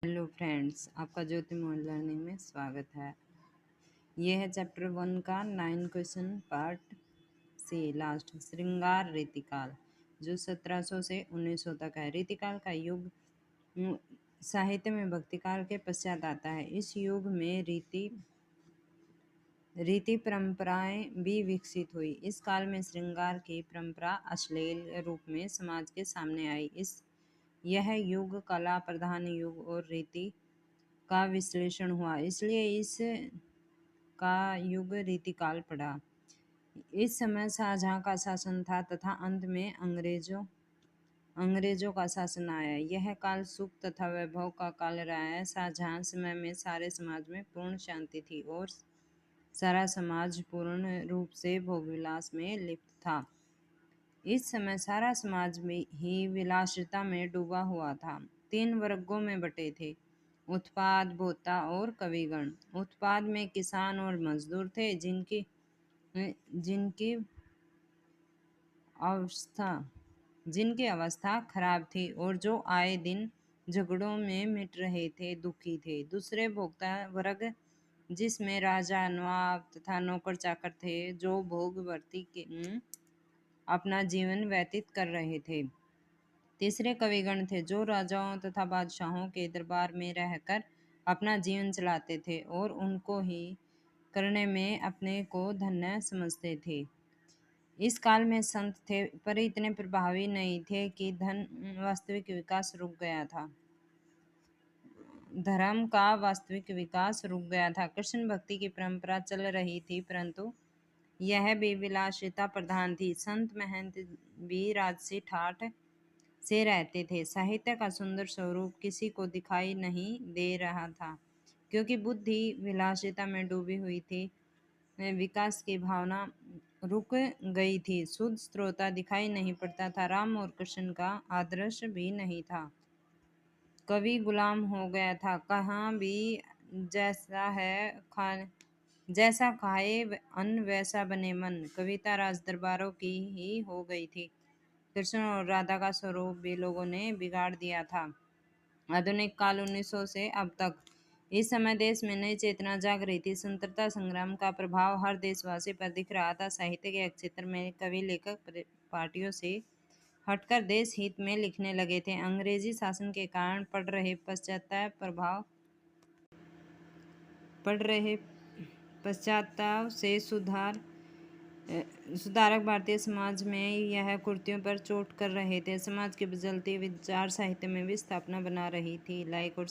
Hello friends, आपका ज्योति Mohan learning में स्वागत है। ये है चैप्टर 1 का 9 क्वेश्चन पार्ट से लास्ट श्रृंगार रीतिकाल, जो 1700 से 1900 तक है। रीतिकाल का युग साहित्य में भक्तिकाल के पश्चात आता है। इस युग में रीति परंपराएं भी विकसित हुई। इस काल में श्रृंगार की परंपरा अश्लील रूप में समाज के सामने आई। यह युग कला प्रधान युग और रीति का विश्लेषण हुआ, इसलिए इस का युग रीतिकाल पड़ा। इस समय शाहजहां का शासन था तथा अंत में अंग्रेजों का शासन आया। यह काल सुख तथा वैभव का काल रहा है। शाहजहां समय में सारे समाज में पूर्ण शांति थी और सारा समाज पूर्ण रूप से भोगविलास में लिप्त था। इस समय सारा समाज में ही विलासिता में डूबा हुआ था। 3 वर्गों में बटे थे: उत्पाद, भोक्ता और कविगण। उत्पाद में किसान और मजदूर थे, जिनकी अवस्था खराब थी और जो आए दिन झगड़ों में मिट रहे थे, दुखी थे। दूसरे भोक्ता वर्ग, जिसमें राजा, नवाब तथा नौकर चाकर थे, जो भोगवृत्ति के अपना जीवन व्यतीत कर रहे थे। तीसरे कविगण थे, जो राजाओं तथा बादशाहों के दरबार में रहकर अपना जीवन चलाते थे और उनको ही करने में अपने को धन्य समझते थे। इस काल में संत थे, पर इतने प्रभावी नहीं थे कि वास्तविक विकास रुक गया था। धर्म का वास्तविक विकास रुक गया था। कृष्ण भक्ति की परंपरा चल रही थी, परंतु यह भी विलासिता प्रधान थी। संत महंत भी राजसी ठाठ से रहते थे। साहित्य का सुंदर स्वरूप किसी को दिखाई नहीं दे रहा था, क्योंकि बुद्धि विलासिता में डूबी हुई थी। विकास की भावना रुक गई थी। शुद्ध श्रोता दिखाई नहीं पड़ता था। राम और कृष्ण का आदर्श भी नहीं था। कवि गुलाम हो गया था। कहाँ भी जैसा खाए अन्न वैसा बने मन। कविता राज दरबारों की ही हो गई थी। कृष्ण और राधा का स्वरूप भी लोगों ने बिगाड़ दिया था। आधुनिक काल 1900 से अब तक। इस समय देश में नई चेतना जाग रही थी। स्वतंत्रता संग्राम का प्रभाव हर देशवासी पर दिख रहा था। साहित्य के क्षेत्र में कवि लेखक पार्टियों से हटकर देश हित में लिखने लगे थे। अंग्रेजी शासन के कारण पड़ रहे पश्चाताप से सुधारक भारतीय समाज में यह कुर्तियों पर चोट कर रहे थे। समाज की बदलती विचार साहित्य में भी स्थापना बना रही थी। लाइक और